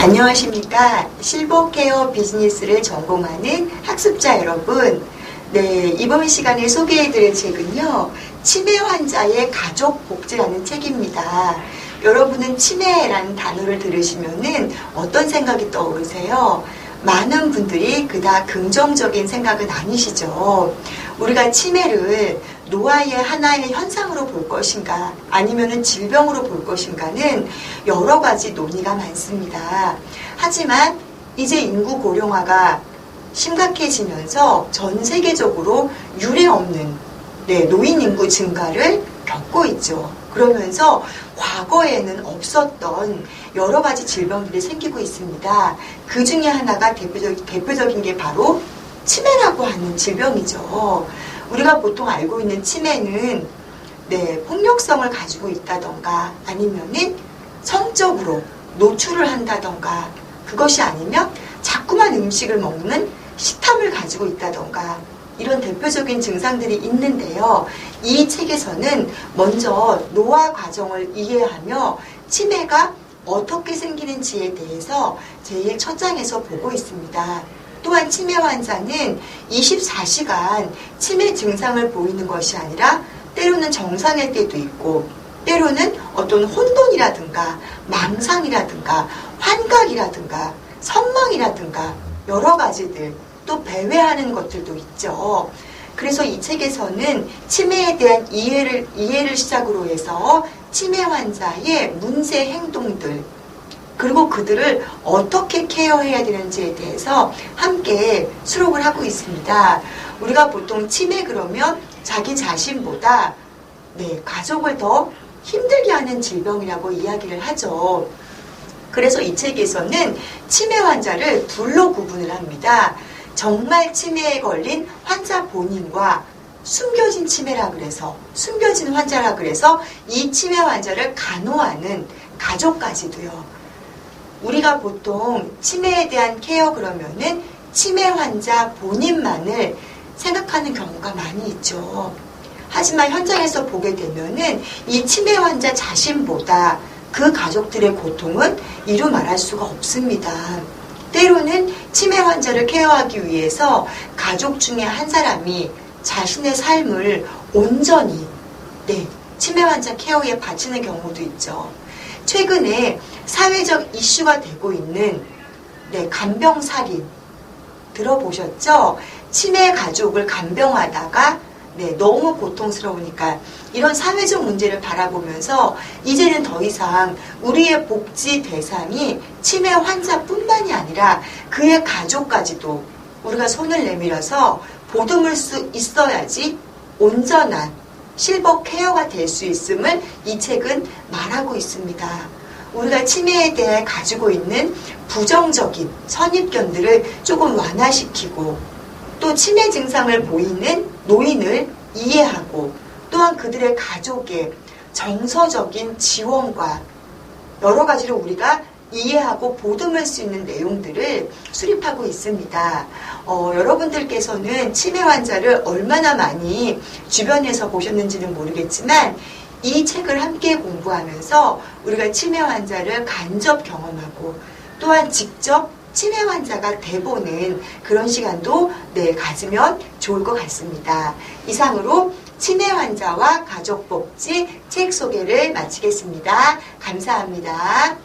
안녕하십니까. 실버케어 비즈니스를 전공하는 학습자 여러분. 네, 이번 시간에 소개해드릴 책은요, 치매 환자의 가족 복지라는 책입니다. 여러분은 치매라는 단어를 들으시면은 어떤 생각이 떠오르세요? 많은 분들이 그닥 긍정적인 생각은 아니시죠. 우리가 치매를 노화의 하나의 현상으로 볼 것인가, 아니면은 질병으로 볼 것인가는 여러 가지 논의가 많습니다. 하지만 이제 인구 고령화가 심각해지면서 전 세계적으로 유례 없는 노인 인구 증가를 겪고 있죠. 그러면서 과거에는 없었던 여러 가지 질병들이 생기고 있습니다. 그 중에 하나가 대표적인 게 바로 치매라고 하는 질병이죠. 우리가 보통 알고 있는 치매는 폭력성을 가지고 있다던가 아니면은 성적으로 노출을 한다던가, 그것이 아니면 자꾸만 음식을 먹는 식탐을 가지고 있다던가, 이런 대표적인 증상들이 있는데요. 이 책에서는 먼저 노화 과정을 이해하며 치매가 어떻게 생기는지에 대해서 제일 첫 장에서 보고 있습니다. 또한 치매 환자는 24시간 치매 증상을 보이는 것이 아니라 때로는 정상일 때도 있고, 때로는 어떤 혼돈이라든가 망상이라든가 환각이라든가 선망이라든가 여러 가지들, 또 배회하는 것들도 있죠. 그래서 이 책에서는 치매에 대한 이해를 시작으로 해서 치매 환자의 문제 행동들, 그리고 그들을 어떻게 케어해야 되는지에 대해서 함께 수록을 하고 있습니다. 우리가 보통 치매 그러면 자기 자신보다 가족을 더 힘들게 하는 질병이라고 이야기를 하죠. 그래서 이 책에서는 치매 환자를 둘로 구분을 합니다. 정말 치매에 걸린 환자 본인과 숨겨진 치매라 그래서, 숨겨진 환자라 그래서 이 치매 환자를 간호하는 가족까지도요. 우리가 보통 치매에 대한 케어 그러면은 치매 환자 본인만을 생각하는 경우가 많이 있죠. 하지만 현장에서 보게 되면은 이 치매 환자 자신보다 그 가족들의 고통은 이루 말할 수가 없습니다. 때로는 치매 환자를 케어하기 위해서 가족 중에 한 사람이 자신의 삶을 온전히 치매 환자 케어에 바치는 경우도 있죠. 최근에 사회적 이슈가 되고 있는 간병살인 들어보셨죠? 치매 가족을 간병하다가 너무 고통스러우니까 이런 사회적 문제를 바라보면서 이제는 더 이상 우리의 복지 대상이 치매 환자뿐만이 아니라 그의 가족까지도 우리가 손을 내밀어서 보듬을 수 있어야지 온전한 실버 케어가 될 수 있음을 이 책은 말하고 있습니다. 우리가 치매에 대해 가지고 있는 부정적인 선입견들을 조금 완화시키고, 또 치매 증상을 보이는 노인을 이해하고, 또한 그들의 가족의 정서적인 지원과 여러 가지로 우리가 이해하고 보듬을 수 있는 내용들을 수립하고 있습니다. 여러분들께서는 치매 환자를 얼마나 많이 주변에서 보셨는지는 모르겠지만 이 책을 함께 공부하면서 우리가 치매 환자를 간접 경험하고, 또한 직접 치매 환자가 돼보는 그런 시간도 가지면 좋을 것 같습니다. 이상으로 치매 환자와 가족복지 책 소개를 마치겠습니다. 감사합니다.